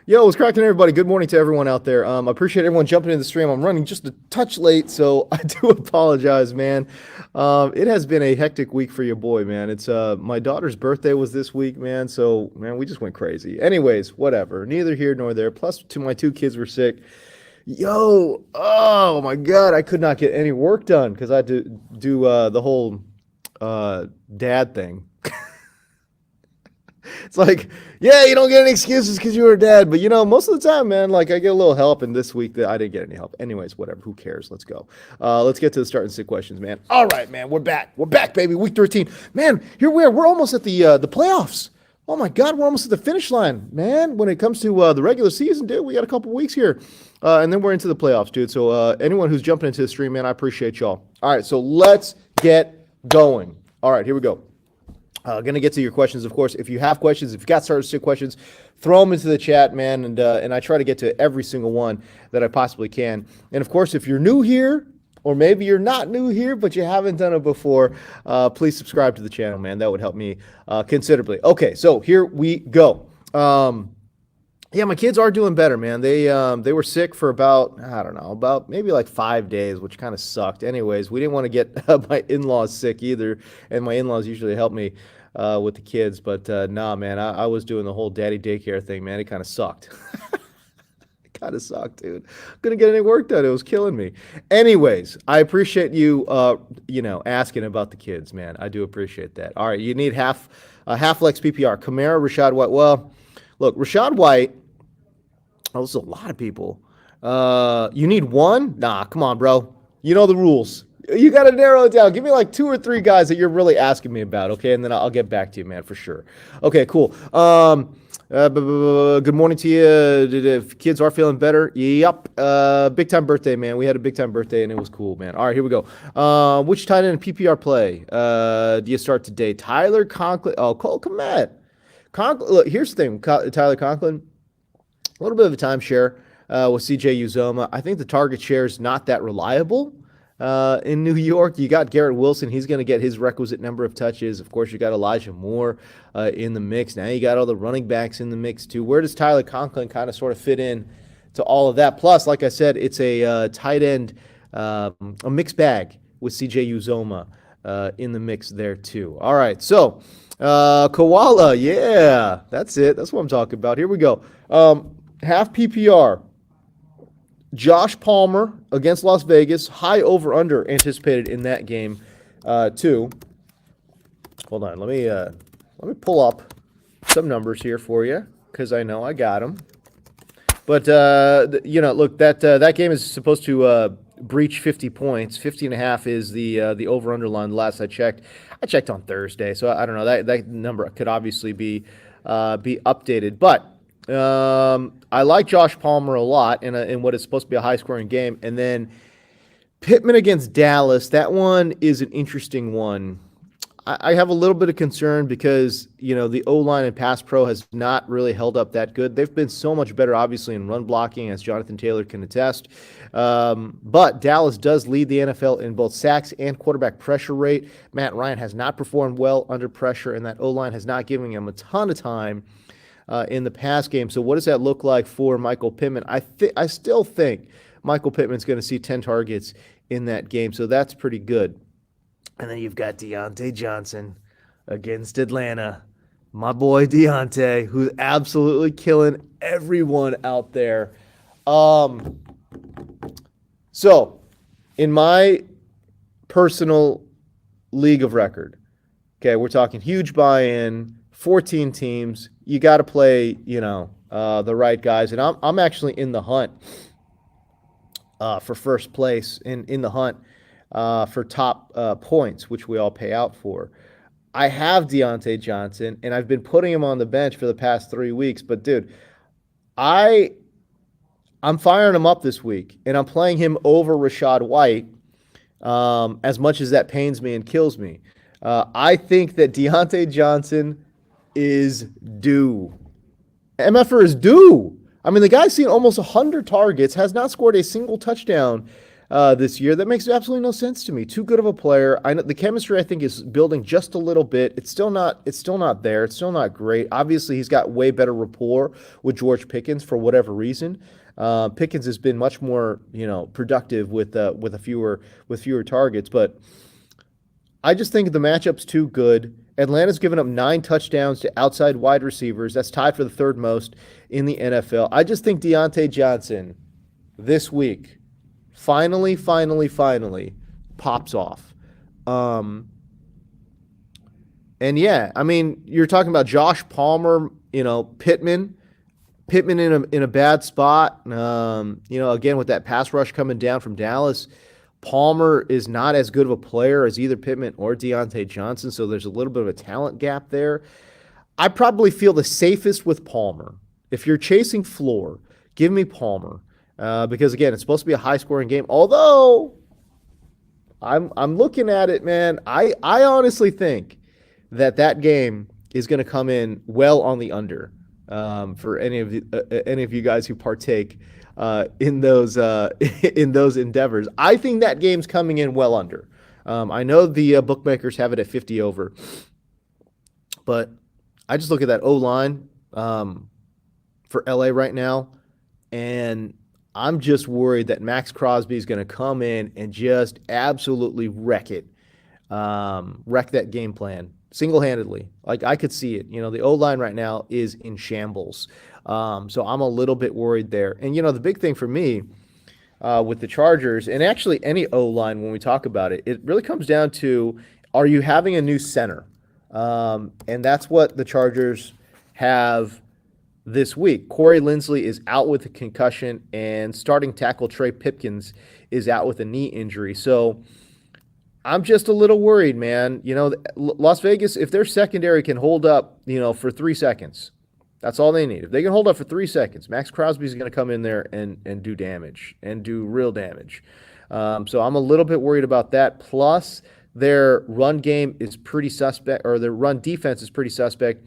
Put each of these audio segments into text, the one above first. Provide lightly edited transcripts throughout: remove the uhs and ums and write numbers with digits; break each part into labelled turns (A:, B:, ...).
A: Yo, what's cracking, everybody? Good morning to everyone out there. I appreciate everyone jumping in the stream. I'm running just a touch late, so I do apologize, man. It has been a hectic week for your boy, man. It's my daughter's birthday was this week, man. So, man, we just went crazy. Anyways, whatever. Neither here nor there. Plus, my two kids were sick. Yo, oh my God, I could not get any work done because I had to do the whole dad thing. It's like, yeah, you don't get any excuses because you were a dad. But, most of the time, man, like I get a little help. And this week, I didn't get any help. Anyways, whatever. Who cares? Let's go. Let's get to the start and sit questions, man. All right, man. We're back. We're back, baby. Week 13. Man, here we are. We're almost at the playoffs. Oh, my God. We're almost at the finish line, man. When it comes to the regular season, dude, we got a couple weeks here. And then we're into the playoffs, dude. So anyone who's jumping into the stream, man, I appreciate y'all. All right, so let's get going. All right, here we go. Going to get to your questions, of course. If you have questions, if you got started to questions, throw them into the chat, man. And I try to get to every single one that I possibly can. And of course, if you're new here, or maybe you're not new here, but you haven't done it before, please subscribe to the channel, man. That would help me considerably. Okay, so here we go. Yeah, my kids are doing better, man. They were sick for about, I don't know, about maybe like 5 days, which kind of sucked. Anyways, we didn't want to get my in-laws sick either, and my in-laws usually help me with the kids. But nah, man, I was doing the whole daddy daycare thing, man. It kind of sucked. It kind of sucked, dude. Couldn't get any work done. It was killing me. Anyways, I appreciate you, asking about the kids, man. I do appreciate that. All right, you need half flex PPR. Kamara, Rashad White. Well, look, Rashad White. Oh, there's a lot of people. You need one? Nah, come on, bro. You know the rules. You got to narrow it down. Give me like 2 or 3 guys that you're really asking me about, okay? And then I'll get back to you, man, for sure. Okay, cool. Good morning to you. If kids are feeling better, yep. Big time birthday, man. We had a big time birthday, and it was cool, man. All right, here we go. Which tight end PPR play do you start today? Tyler Conklin. Oh, Cole Kmet. Look, here's the thing, Tyler Conklin. A little bit of a timeshare with CJ Uzoma. I think the target share is not that reliable in New York. You got Garrett Wilson. He's going to get his requisite number of touches. Of course, you got Elijah Moore in the mix. Now you got all the running backs in the mix, too. Where does Tyler Conklin kind of sort of fit in to all of that? Plus, like I said, it's a tight end, a mixed bag with CJ Uzoma in the mix there, too. All right, so Koala, yeah, that's it. That's what I'm talking about. Here we go. Half PPR. Josh Palmer against Las Vegas. High over-under anticipated in that game, too. Hold on. Let me pull up some numbers here for you because I know I got them. But, look, that game is supposed to breach 50 points. 50.5 is the over-under line last I checked. I checked on Thursday, so I don't know. That number could obviously be updated. But I like Josh Palmer a lot in what is supposed to be a high-scoring game. And then Pittman against Dallas, that one is an interesting one. I have a little bit of concern because, the O-line and pass pro has not really held up that good. They've been so much better, obviously, in run blocking, as Jonathan Taylor can attest. But Dallas does lead the NFL in both sacks and quarterback pressure rate. Matt Ryan has not performed well under pressure, and that O-line has not given him a ton of time in the pass game. So what does that look like for Michael Pittman? I still think Michael Pittman's going to see 10 targets in that game, so that's pretty good. And then you've got Deontay Johnson against Atlanta. My boy Deontay, who's absolutely killing everyone out there. So, in my personal league of record, okay, we're talking huge buy-in, 14 teams. You got to play, the right guys. And I'm actually in the hunt for first place in the hunt for top points, which we all pay out for. I have Deontay Johnson, and I've been putting him on the bench for the past 3 weeks. But, dude, I'm firing him up this week, and I'm playing him over Rashad White as much as that pains me and kills me. I think that Deontay Johnson is due. MFR is due. I mean, the guy's seen almost 100 targets, has not scored a single touchdown this year. That makes absolutely no sense to me. Too good of a player. I know the chemistry I think is building just a little bit. It's still not. It's still not there. It's still not great. Obviously, he's got way better rapport with George Pickens for whatever reason. Pickens has been much more, productive with fewer targets, but I just think the matchup's too good. Atlanta's given up 9 touchdowns to outside wide receivers. That's tied for the third most in the NFL. I just think Deontay Johnson this week finally pops off. And yeah, I mean, you're talking about Josh Palmer, Pittman. Pittman in a bad spot. Again with that pass rush coming down from Dallas. Palmer is not as good of a player as either Pittman or Deontay Johnson, so there's a little bit of a talent gap there. I probably feel the safest with Palmer. If you're chasing floor, give me Palmer because again, it's supposed to be a high-scoring game. Although I'm looking at it, man. I honestly think that game is going to come in well on the under for any of you guys who partake in those endeavors. I think that game's coming in well under. I know the bookmakers have it at 50 over, but I just look at that O line for LA right now, and I'm just worried that Max Crosby is going to come in and just absolutely wreck that game plan single-handedly. Like I could see it. The O-line right now is in shambles. So I'm a little bit worried there. And the big thing for me with the Chargers, and actually any O-line when we talk about it, it really comes down to, are you having a new center? And that's what the Chargers have this week. Corey Linsley is out with a concussion, and starting tackle Trey Pipkins is out with a knee injury. So I'm just a little worried, man. Las Vegas, if their secondary can hold up, for 3 seconds, that's all they need. If they can hold up for 3 seconds, Max Crosby is going to come in there and do damage, and do real damage. So I'm a little bit worried about that. Plus, their run game is pretty suspect, or their run defense is pretty suspect.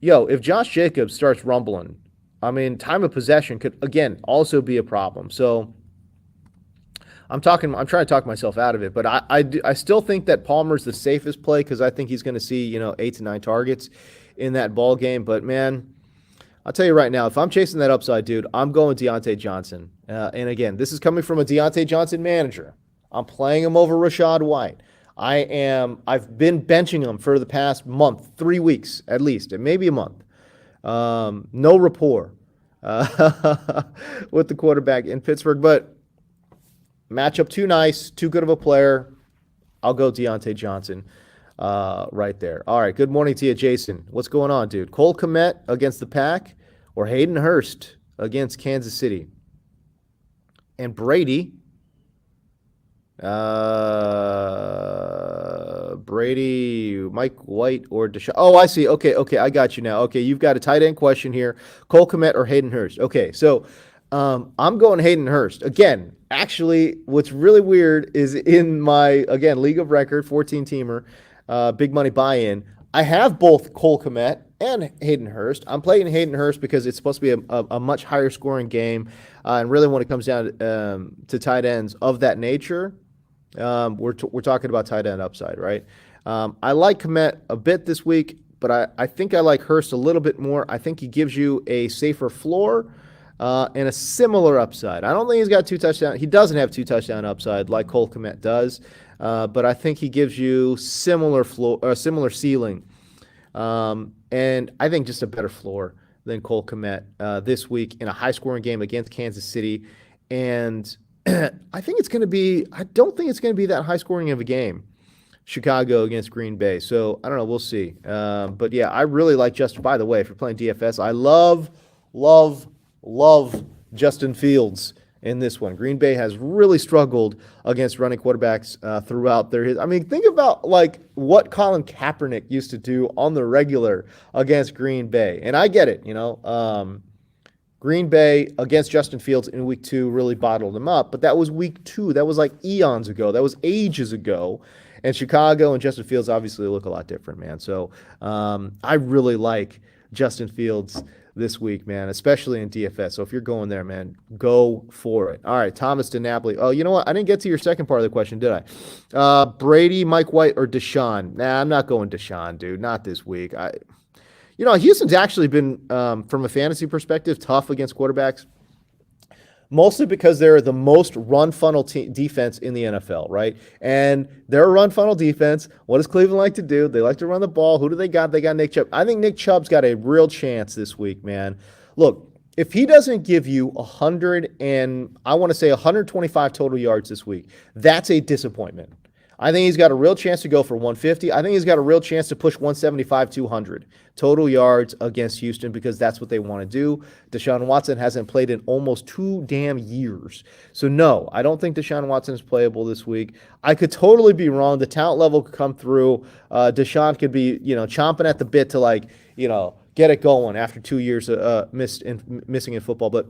A: If Josh Jacobs starts rumbling, I mean, time of possession could, again, also be a problem. So I'm trying to talk myself out of it, but I still think that Palmer's the safest play because I think he's going to see, 8 to 9 targets in that ball game. But man, I'll tell you right now, if I'm chasing that upside, dude, I'm going Deontay Johnson. And again, this is coming from a Deontay Johnson manager. I'm playing him over Rachaad White. I've been benching him for the past month, 3 weeks at least, and maybe a month. No rapport with the quarterback in Pittsburgh, but matchup too nice, too good of a player. I'll go Deontay Johnson right there. All right, good morning to you, Jason. What's going on, dude? Cole Kmet against the Pack or Hayden Hurst against Kansas City? And Brady, Mike White or Deshaun. Oh, I see. Okay, I got you now. Okay, you've got a tight end question here. Cole Kmet or Hayden Hurst? Okay, so I'm going Hayden Hurst. Again, actually, what's really weird is in my, again, League of Record, 14-teamer, big money buy-in, I have both Cole Kmet and Hayden Hurst. I'm playing Hayden Hurst because it's supposed to be a much higher scoring game. And really when it comes down to tight ends of that nature, we're talking about tight end upside, right? I like Kmet a bit this week, but I think I like Hurst a little bit more. I think he gives you a safer floor and a similar upside. I don't think he's got 2 touchdowns. He doesn't have 2 touchdown upside like Cole Kmet does, but I think he gives you similar floor, similar ceiling, and I think just a better floor than Cole Kmet this week in a high-scoring game against Kansas City. And I think it's going to be. I don't think it's going to be that high-scoring of a game. Chicago against Green Bay. So I don't know. We'll see. But yeah, I really like Justin. By the way, if you're playing DFS, I love Justin Fields in this one. Green Bay has really struggled against running quarterbacks throughout their. I mean, think about like what Colin Kaepernick used to do on the regular against Green Bay, and I get it. Green Bay against Justin Fields in week 2 really bottled him up, but that was week 2. That was like eons ago. That was ages ago. And Chicago and Justin Fields obviously look a lot different, man. So I really like Justin Fields this week, man, especially in DFS. So if you're going there, man, go for it. All right, Thomas to Napoli. Oh, you know what? I didn't get to your second part of the question, did I? Brady, Mike White, or Deshaun? Nah, I'm not going Deshaun, dude. Not this week. Houston's actually been, from a fantasy perspective, tough against quarterbacks mostly because they're the most run funnel defense in the NFL, right? And they're a run funnel defense. What does Cleveland like to do? They like to run the ball. Who do they got? They got Nick Chubb. I think Nick Chubb's got a real chance this week, man. Look, if he doesn't give you 125 total yards this week, that's a disappointment. I think he's got a real chance to go for 150. I think he's got a real chance to push 175, 200 total yards against Houston because that's what they want to do. Deshaun Watson hasn't played in almost 2 damn years. So, no, I don't think Deshaun Watson is playable this week. I could totally be wrong. The talent level could come through. Deshaun could be, chomping at the bit to, get it going after 2 years missing in football. But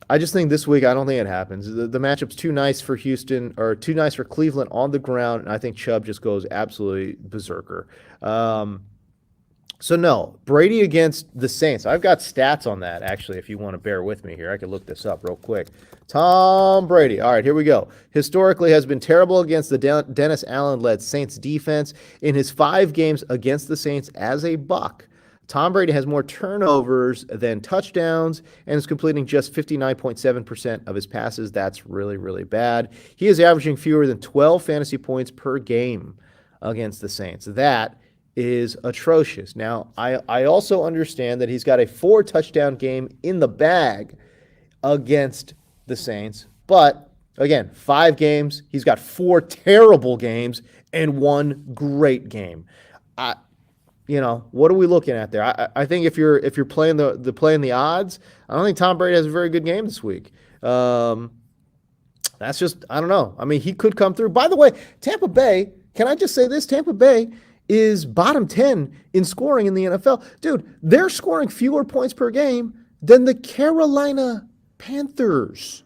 A: I just think this week, I don't think it happens. The matchup's too nice for Houston, or too nice for Cleveland on the ground, and I think Chubb just goes absolutely berserker. So, no, Brady against the Saints. I've got stats on that, actually, if you want to bear with me here. I can look this up real quick. Tom Brady. All right, here we go. Historically has been terrible against the Dennis Allen-led Saints defense. In his 5 games against the Saints as a Buck, Tom Brady has more turnovers than touchdowns and is completing just 59.7% of his passes. That's really, really bad. He is averaging fewer than 12 fantasy points per game against the Saints. That is atrocious. Now, I also understand that he's got a 4-touchdown game in the bag against the Saints. But, again, 5 games. He's got 4 terrible games and 1 great game. What are we looking at there? I think if you're playing playing the odds, I don't think Tom Brady has a very good game this week. That's just, I don't know. I mean, he could come through. By the way, Tampa Bay, can I just say this? Tampa Bay is bottom 10 in scoring in the NFL. Dude, they're scoring fewer points per game than the Carolina Panthers.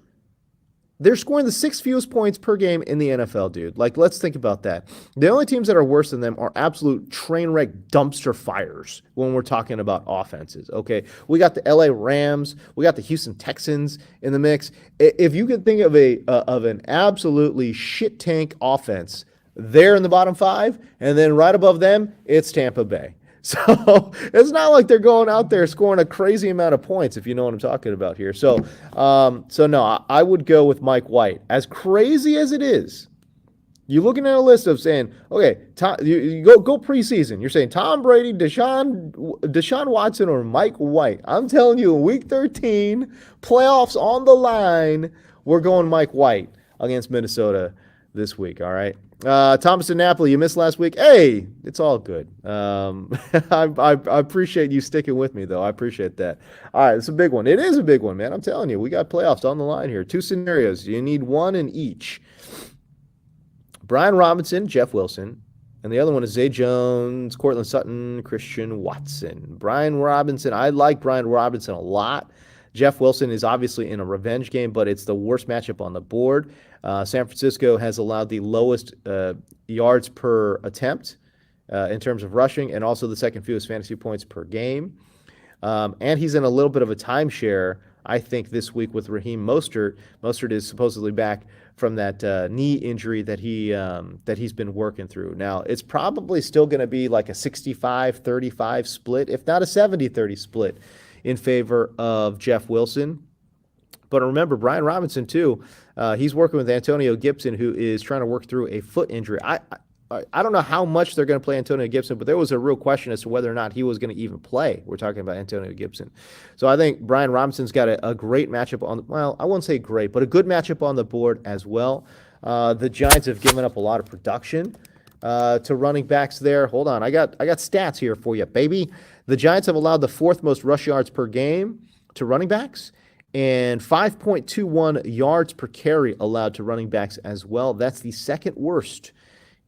A: They're scoring the 6th fewest points per game in the NFL, dude. Let's think about that. The only teams that are worse than them are absolute train wreck dumpster fires when we're talking about offenses, okay? We got the LA Rams. We got the Houston Texans in the mix. If you could think of an absolutely shit tank offense, they're in the bottom 5, and then right above them, it's Tampa Bay. So it's not like they're going out there scoring a crazy amount of points, if you know what I'm talking about here. So no, I would go with Mike White. As crazy as it is, you're looking at a list of saying, okay, you go preseason. You're saying Tom Brady, Deshaun Watson, or Mike White. I'm telling you, in Week 13, playoffs on the line, we're going Mike White against Minnesota this week, all right? Thomas in Napoli, you missed last week. Hey, it's all good. I appreciate you sticking with me, though. I appreciate that. All right, it's a big one. It is a big one, man. I'm telling you, we got playoffs on the line here. 2 scenarios. You need one in each. Brian Robinson, Jeff Wilson, and the other one is Zay Jones, Cortland Sutton, Christian Watson. Brian Robinson, I like Brian Robinson a lot. Jeff Wilson is obviously in a revenge game, but it's the worst matchup on the board. San Francisco has allowed the lowest yards per attempt in terms of rushing, and also the 2nd fewest fantasy points per game. And he's in a little bit of a timeshare, I think, this week with Raheem Mostert. Mostert is supposedly back from that knee injury that he's been working through. Now, it's probably still going to be like a 65-35 split, if not a 70-30 split, in favor of Jeff Wilson. But remember, Brian Robinson, too, he's working with Antonio Gibson, who is trying to work through a foot injury. I don't know how much they're going to play Antonio Gibson, but there was a real question as to whether or not he was going to even play. We're talking about Antonio Gibson. So I think Brian Robinson's got a great matchup I won't say great, but a good matchup on the board as well. The Giants have given up a lot of production to running backs there. Hold on. I got stats here for you, baby. The Giants have allowed the 4th most rush yards per game to running backs, and 5.21 yards per carry allowed to running backs as well. That's the 2nd worst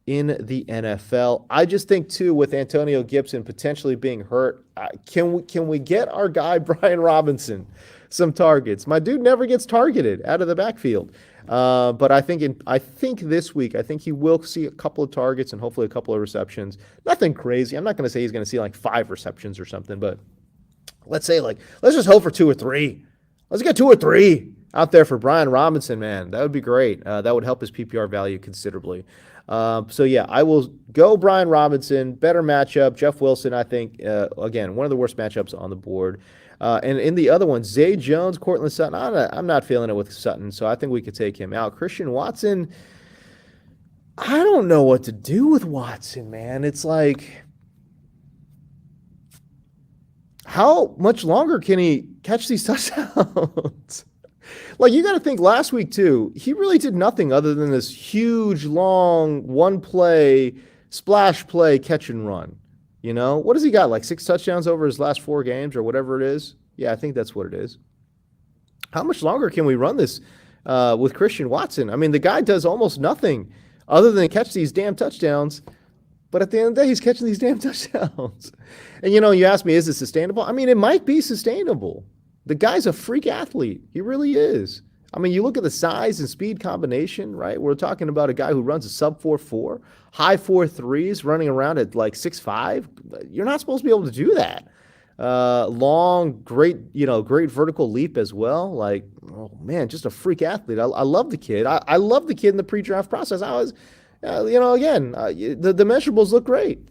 A: in the NFL. I just think, too, with Antonio Gibson potentially being hurt, can we get our guy Brian Robinson some targets? My dude never gets targeted out of the backfield. But I think this week, I think he will see a couple of targets and hopefully a couple of receptions. Nothing crazy. I'm not going to say he's going to see like 5 receptions or something, but Let's say, like, let's just hope for two or three. Let's get two or three out there for Brian Robinson, man. That would be great. That would help his PPR value considerably. So yeah, I will go Brian Robinson. Better matchup. Jeff Wilson, I think, again, one of the worst matchups on the board. And in the other one, Zay Jones, Cortland Sutton. I'm not feeling it with Sutton, so I think we could take him out. Christian Watson, I don't know what to do with Watson, man. It's like, how much longer can he catch these touchdowns? Like, you got to think last week, too, he really did nothing other than this huge, long, one play, splash play, catch and run. You know, what has he got? Like 6 touchdowns over his last 4 games or whatever it is? Yeah, I think that's what it is. How much longer can we run this with Christian Watson? I mean, the guy does almost nothing other than catch these damn touchdowns. But at the end of the day, he's catching these damn touchdowns. And, you know, you ask me, is it sustainable? I mean, it might be sustainable. The guy's a freak athlete. He really is. I mean, you look at the size and speed combination, right? We're talking about a guy who runs a sub 4.4, high 4.3s, running around at like 6.5. You're not supposed to be able to do that. Long, great, great vertical leap as well. Like, oh man, just a freak athlete. I love the kid. I love the kid in the pre-draft process. I was, again, the measurables look great.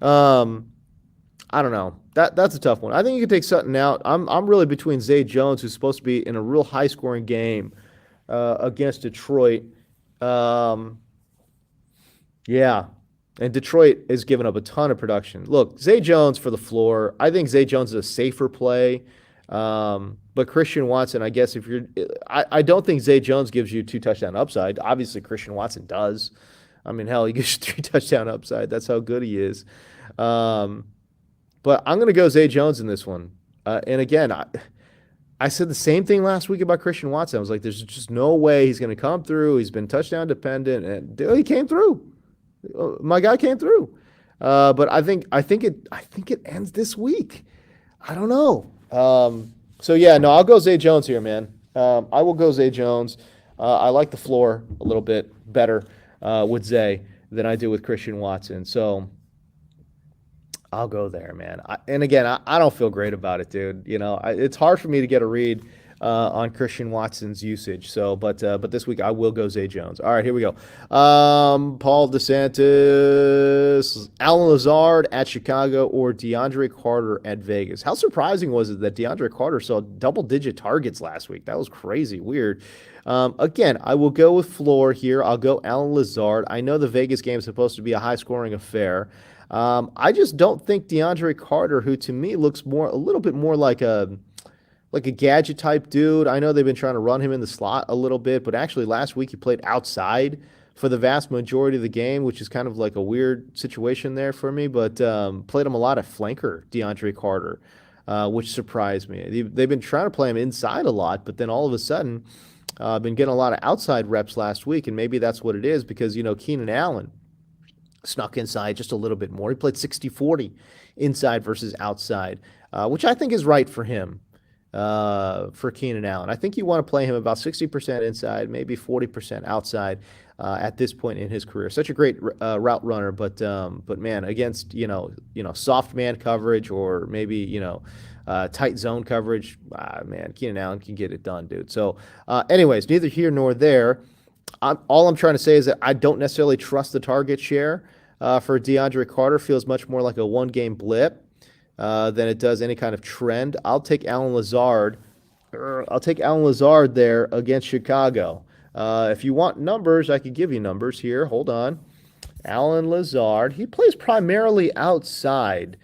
A: I don't know. That's a tough one. I think you could take Sutton out. I'm really between Zay Jones, who's supposed to be in a real high scoring game against Detroit. Yeah. And Detroit is giving up a ton of production. Look, Zay Jones for the floor. I think Zay Jones is a safer play. But Christian Watson, I guess I don't think Zay Jones gives you 2 touchdown upside. Obviously, Christian Watson does. I mean, hell, he gives you 3 touchdown upside. That's how good he is. But I'm going to go Zay Jones in this one. And again, I said the same thing last week about Christian Watson. I was like, there's just no way he's going to come through. He's been touchdown dependent, and he came through. My guy came through. But I think it ends this week. I don't know. So yeah, no, I'll go Zay Jones here, man. I will go Zay Jones. I like the floor a little bit better with Zay than I do with Christian Watson. So I'll go there, man. And again, I don't feel great about it, dude. It's hard for me to get a read on Christian Watson's usage. So, but this week I will go Zay Jones. All right, here we go. Paul DeSantis, Alan Lazard at Chicago, or DeAndre Carter at Vegas. How surprising was it that DeAndre Carter saw double-digit targets last week? That was crazy, weird. Again, I will go with floor here. I'll go Alan Lazard. I know the Vegas game is supposed to be a high-scoring affair. I just don't think DeAndre Carter, who to me looks a little bit more like a gadget type dude. I know they've been trying to run him in the slot a little bit, but actually last week he played outside for the vast majority of the game, which is kind of like a weird situation there for me, but played him a lot of flanker, DeAndre Carter, which surprised me. They've been trying to play him inside a lot, but then all of a sudden been getting a lot of outside reps last week, and maybe that's what it is because, Keenan Allen snuck inside just a little bit more. He played 60-40 inside versus outside, which I think is right for him, for Keenan Allen. I think you want to play him about 60% inside, maybe 40% outside at this point in his career. Such a great route runner, but man, against soft man coverage or maybe tight zone coverage, man, Keenan Allen can get it done, dude. So, anyways, neither here nor there. All I'm trying to say is that I don't necessarily trust the target share for DeAndre Carter. Feels much more like a one-game blip than it does any kind of trend. I'll take Alan Lazard. I'll take Alan Lazard there against Chicago. If you want numbers, I could give you numbers here. Hold on. Alan Lazard. He plays primarily outside.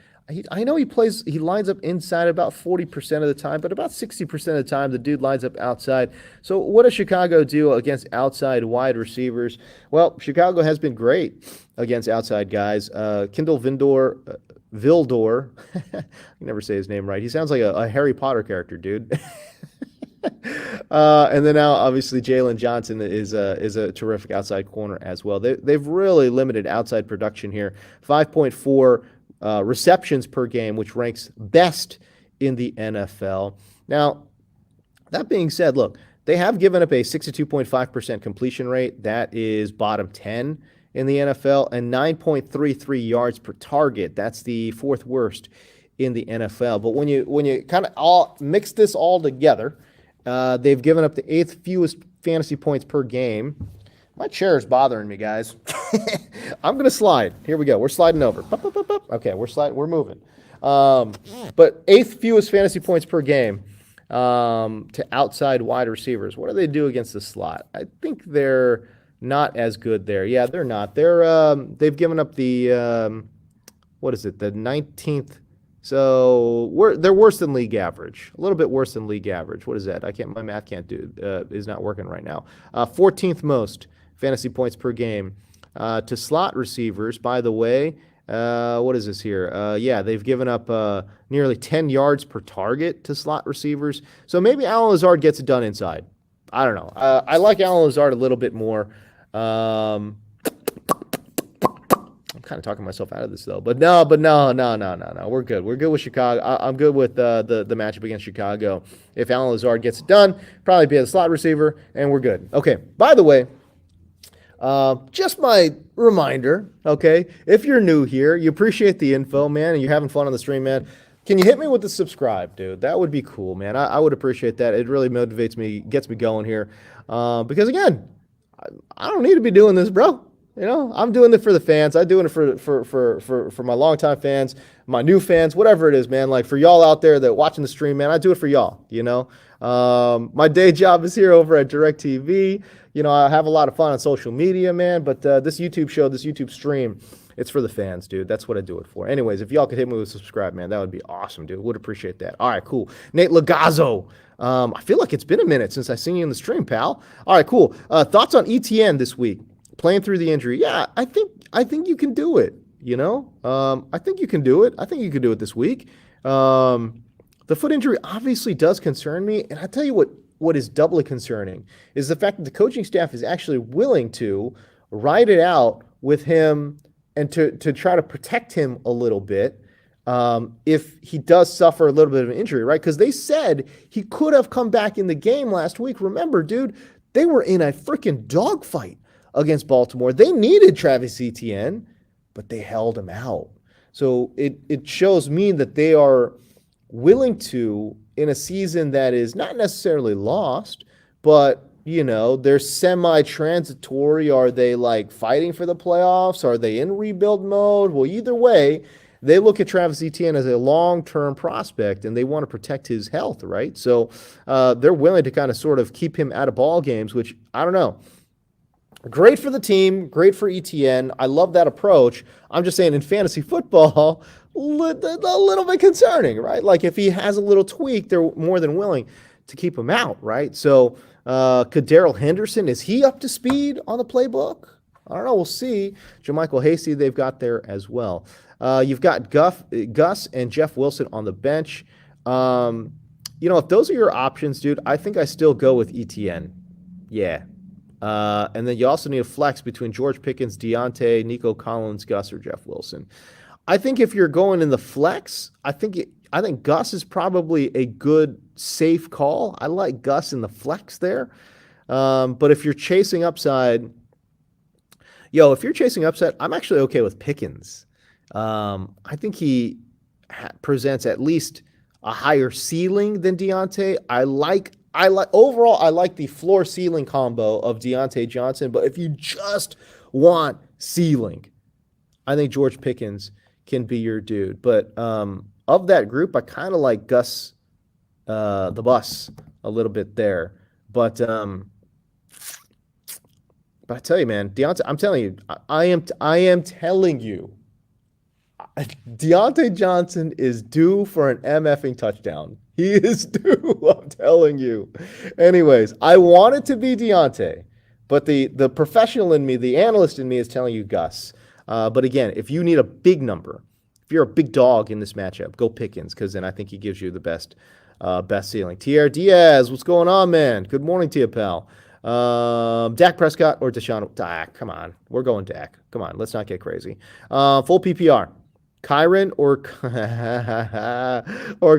A: I know he lines up inside about 40% of the time, but about 60% of the time, the dude lines up outside. So what does Chicago do against outside wide receivers? Well, Chicago has been great against outside guys. Kindle Vildor, I can never say his name right. He sounds like a Harry Potter character, dude. And then now, obviously, Jalen Johnson is a terrific outside corner as well. They've really limited outside production here. 5.4 receptions per game, which ranks best in the NFL. Now, that being said, look, they have given up a 62.5% completion rate. That is bottom 10 in the NFL, and 9.33 yards per target. That's the 4th worst in the NFL. But when you kind of all mix this all together, they've given up the eighth fewest fantasy points per game. My chair is bothering me, guys. I'm gonna slide. Here we go. We're sliding over. Okay, we're sliding. We're moving. But eighth fewest fantasy points per game to outside wide receivers. What do they do against the slot? I think they're not as good there. Yeah, they're not. They've given up the what is it? The 19th. So they're worse than league average. A little bit worse than league average. What is that? My math can't do is not working right now. 14th most fantasy points per game to slot receivers. By the way, what is this here? Yeah, they've given up nearly 10 yards per target to slot receivers. So maybe Allen Lazard gets it done inside. I don't know. I like Allen Lazard a little bit more. I'm kind of talking myself out of this though, but no. We're good. We're good with Chicago. I'm good with the matchup against Chicago. If Allen Lazard gets it done, probably be a slot receiver, and we're good. Okay. By the way, just my reminder. Okay, if you're new here, you appreciate the info, man, and you're having fun on the stream, man. Can you hit me with the subscribe, dude? That would be cool, man. I would appreciate that. It really motivates me, gets me going here. Because again, I don't need to be doing this, bro. You know, I'm doing it for the fans. I'm doing it for my longtime fans, my new fans, whatever it is, man. Like for y'all out there that watching the stream, man, I do it for y'all. You know, my day job is here over at DirecTV. You know, I have a lot of fun on social media, man. But this YouTube show, this YouTube stream, it's for the fans, dude. That's what I do it for. Anyways, if y'all could hit me with a subscribe, man, that would be awesome, dude. Would appreciate that. All right, cool. Nate Lagazzo. I feel like it's been a minute since I seen you in the stream, pal. All right, cool. Thoughts on ETN this week? Playing through the injury. Yeah, I think you can do it, you know? I think you can do it. I think you can do it this week. The foot injury obviously does concern me, and I tell you what is doubly concerning is the fact that the coaching staff is actually willing to ride it out with him and to try to protect him a little bit if he does suffer a little bit of an injury, right? Because they said he could have come back in the game last week. Remember, dude, they were in a freaking dogfight against Baltimore. They needed Travis Etienne, but they held him out. So it shows me that they are willing to, in a season that is not necessarily lost, but, you know, they're semi-transitory. Are they like fighting for the playoffs? Are they in rebuild mode? Well, either way, they look at Travis Etienne as a long-term prospect, and they want to protect his health, right? So they're willing to kind of sort of keep him out of ball games, which, I don't know. Great for the team, great for ETN. I love that approach. I'm just saying in fantasy football, a little bit concerning, right? Like if he has a little tweak, they're more than willing to keep him out, right? So could Darrell Henderson, is he up to speed on the playbook? I don't know. We'll see. JaMychal Hasty, they've got there as well. You've got Gus and Jeff Wilson on the bench. You know, if those are your options, dude, I think I still go with ETN. Yeah. And then you also need a flex between George Pickens, Deontay, Nico Collins, Gus, or Jeff Wilson. I think if you're going in the flex, I think Gus is probably a good, safe call. I like Gus in the flex there. But if you're chasing upside, I'm actually okay with Pickens. I think he presents at least a higher ceiling than Deontay. I like the floor ceiling combo of Deontay Johnson, but if you just want ceiling, I think George Pickens can be your dude. But of that group, I kind of like Gus the Bus a little bit there. But I tell you, man, Deontay, I'm telling you, I am telling you, Deontay Johnson is due for an MFing touchdown. He is due, I'm telling you. Anyways, I want it to be Deontay, but the professional in me, the analyst in me is telling you Gus. But again, if you need a big number, if you're a big dog in this matchup, go Pickens, because then I think he gives you the best ceiling. TR Diaz, what's going on, man? Good morning to you, pal. Dak Prescott or Deshaun? Dak, come on. We're going Dak. Come on, let's not get crazy. Full PPR. Kyron or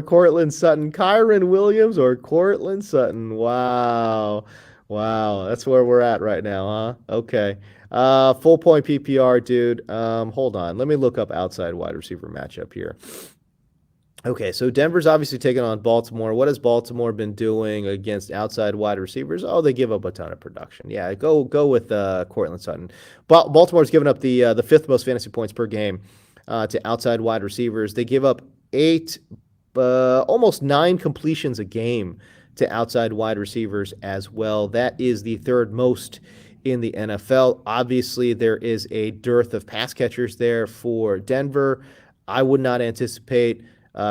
A: Cortland Sutton. Kyron Williams or Cortland Sutton. Wow. That's where we're at right now, huh? Okay. Full point PPR, dude. Hold on. Let me look up outside wide receiver matchup here. Okay, so Denver's obviously taking on Baltimore. What has Baltimore been doing against outside wide receivers? Oh, they give up a ton of production. Yeah, go with Cortland Sutton. Baltimore's given up the fifth most fantasy points per game to outside wide receivers. They give up eight, almost nine completions a game to outside wide receivers as well. That is the third most in the NFL. Obviously, there is a dearth of pass catchers there for Denver. I would not anticipate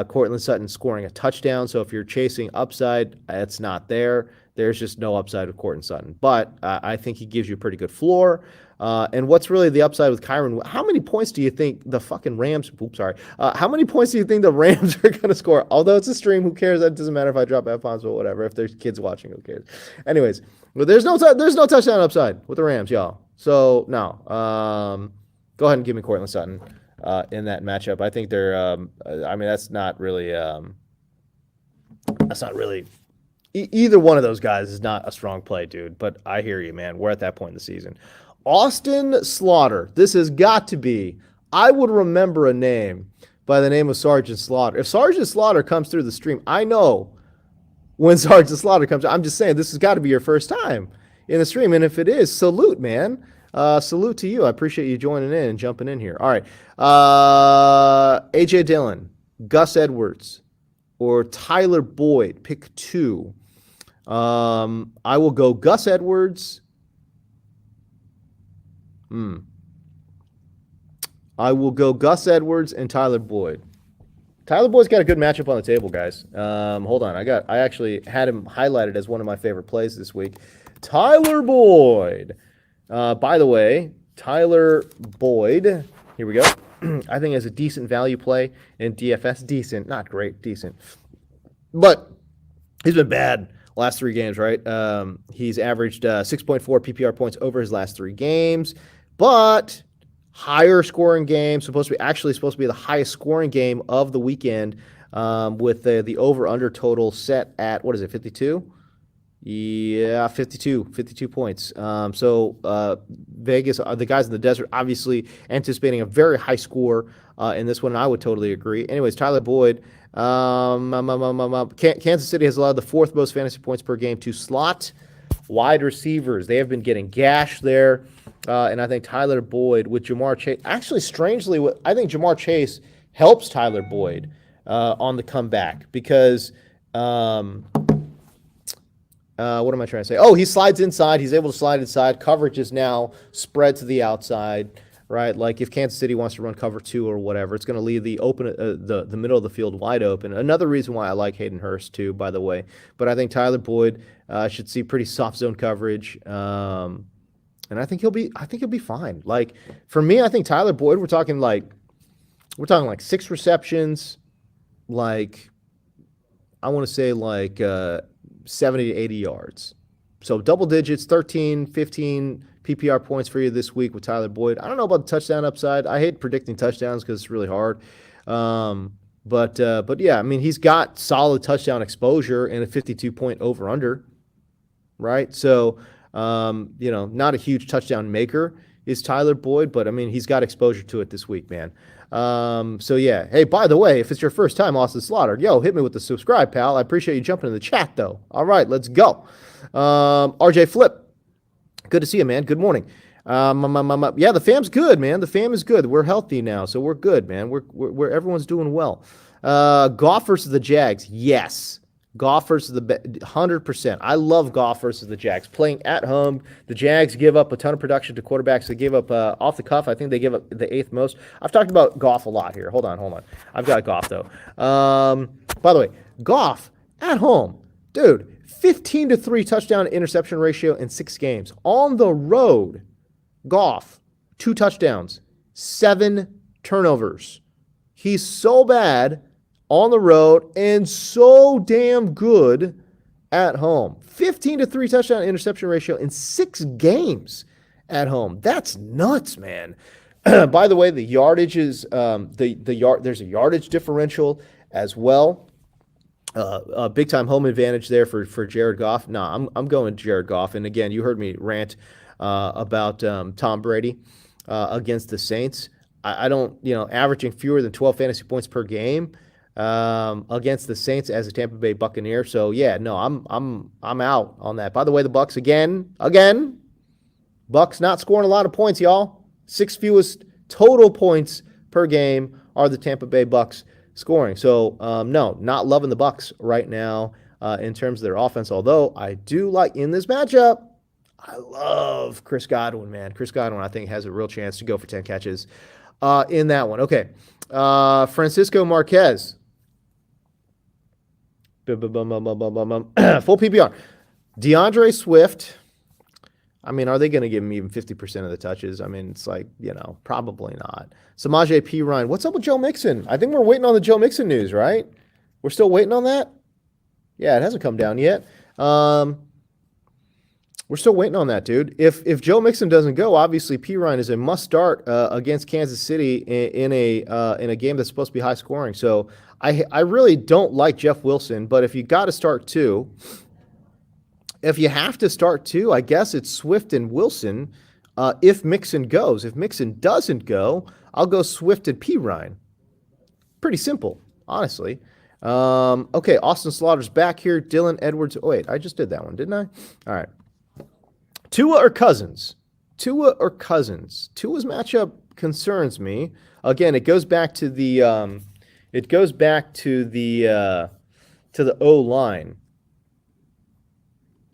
A: Cortland Sutton scoring a touchdown. So if you're chasing upside, it's not there. There's just no upside with Cortland Sutton. But I think he gives you a pretty good floor. And what's really the upside with Kyron? How many points do you think the fucking Rams? Oops, sorry. How many points do you think the Rams are going to score? Although it's a stream, who cares? It doesn't matter if I drop F-bombs, but whatever. If there's kids watching, who cares? Anyways, well, there's no touchdown upside with the Rams, y'all. So no, go ahead and give me Cortland Sutton in that matchup. I think they're. I mean, that's not really. That's not really. Either one of those guys is not a strong play, dude. But I hear you, man. We're at that point in the season. Austin Slaughter. This has got to be. I would remember a name by the name of Sergeant Slaughter. If Sergeant Slaughter comes through the stream, I know when Sergeant Slaughter comes. I'm just saying this has got to be your first time in the stream, and if it is, salute, man. Salute to you. I appreciate you joining in and jumping in here. All right. AJ Dillon, Gus Edwards, or Tyler Boyd. Pick two. I will go Gus Edwards. I will go Gus Edwards and Tyler Boyd. Tyler Boyd's got a good matchup on the table, guys. Hold on. I actually had him highlighted as one of my favorite plays this week. Tyler Boyd. By the way, Tyler Boyd, here we go. I think has a decent value play in DFS. Decent, not great, decent. But he's been bad last three games, right? He's averaged 6.4 PPR points over his last three games, but higher scoring game, supposed to be the highest scoring game of the weekend, with the over-under total set at, what is it, 52? Yeah, 52 points. Vegas, the guys in the desert, obviously anticipating a very high score in this one, and I would totally agree. Anyways, Tyler Boyd, Kansas City has allowed the fourth most fantasy points per game to slot wide receivers. They have been getting gashed there, and I think Tyler Boyd with Jamar Chase, actually strangely, I think Jamar Chase helps Tyler Boyd on the comeback because what am I trying to say? Oh, he slides inside. He's able to slide inside. Coverage is now spread to the outside, right? Like if Kansas City wants to run cover two or whatever, it's going to leave the middle of the field wide open. Another reason why I like Hayden Hurst too, by the way. But I think Tyler Boyd should see pretty soft zone coverage, and I think he'll be fine. Like for me, I think Tyler Boyd. We're talking like 6 receptions, like I want to say like 70 to 80 yards. So double digits, 13, 15 PPR points for you this week with Tyler Boyd. I don't know about the touchdown upside. I hate predicting touchdowns because it's really hard. But yeah, I mean, he's got solid touchdown exposure and a 52-point over-under, right? So, not a huge touchdown maker is Tyler Boyd, but I mean, he's got exposure to it this week, man. So yeah. Hey, by the way, if it's your first time, Austin Slaughter, hit me with the subscribe, pal. I appreciate you jumping in the chat, though. All right, let's go. RJ Flip, good to see you, man. Good morning. Yeah, the fam's good, man. The fam is good. We're healthy now, so we're good, man. We're everyone's doing well. Goff versus the Jags, yes. Goff versus the 100%. I love Goff versus the Jags. Playing at home, the Jags give up a ton of production to quarterbacks. They give up off the cuff. I think they give up the 8th most. I've talked about Goff a lot here. Hold on. I've got Goff though. By the way, Goff at home, dude. 15-3 touchdown interception ratio in 6 games. On the road, Goff 2 touchdowns, 7 turnovers. He's so bad on the road and so damn good at home. 15-3 touchdown interception ratio in 6 games at home. That's nuts, man. By the way, the yardage is there's a yardage differential as well. A big time home advantage there for Jared Goff. No, I'm going Jared Goff. And again, you heard me rant about Tom Brady against the Saints. I don't, averaging fewer than 12 fantasy points per game. against the Saints as a Tampa Bay Buccaneer. So yeah, no, I'm out on that. By the way, the Bucks again, Bucks not scoring a lot of points, y'all. 6th fewest total points per game are the Tampa Bay Bucks scoring. So no, not loving the Bucks right now in terms of their offense. Although I do like in this matchup, I love Chris Godwin, man. Chris Godwin, I think, has a real chance to go for 10 catches in that one. Okay. Francisco Marquez. Full PPR. DeAndre Swift. I mean, are they going to give him even 50% of the touches? I mean, it's like, probably not. Samaje P. Ryan. What's up with Joe Mixon? I think we're waiting on the Joe Mixon news, right? We're still waiting on that? Yeah, it hasn't come down yet. We're still waiting on that, dude. If Joe Mixon doesn't go, obviously P. Ryan is a must start against Kansas City in a game that's supposed to be high scoring. So I really don't like Jeff Wilson, but if you got to start two, if you have to start two, I guess it's Swift and Wilson. If Mixon goes, if Mixon doesn't go, I'll go Swift and P. Ryan. Pretty simple, honestly. Okay, Austin Slaughter's back here. Dylan Edwards. Oh wait, I just did that one, didn't I? All right. Tua or Cousins? Tua's matchup concerns me. Again, it goes back to the O line.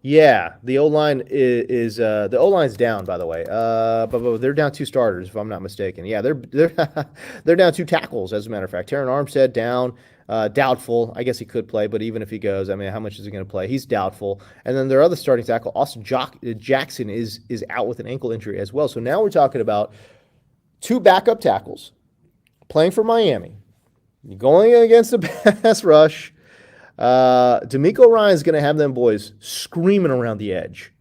A: Yeah, the O line is the O line's down, by the way. But they're down 2 starters, if I'm not mistaken. Yeah, they're they're down 2 tackles, as a matter of fact. Terron Armstead down. Doubtful. I guess he could play, but even if he goes, I mean, how much is he going to play? He's doubtful. And then their other starting tackle, Austin Jackson, is out with an ankle injury as well. So now we're talking about 2 backup tackles playing for Miami. You're going against the pass rush. D'Amico Ryan's going to have them boys screaming around the edge.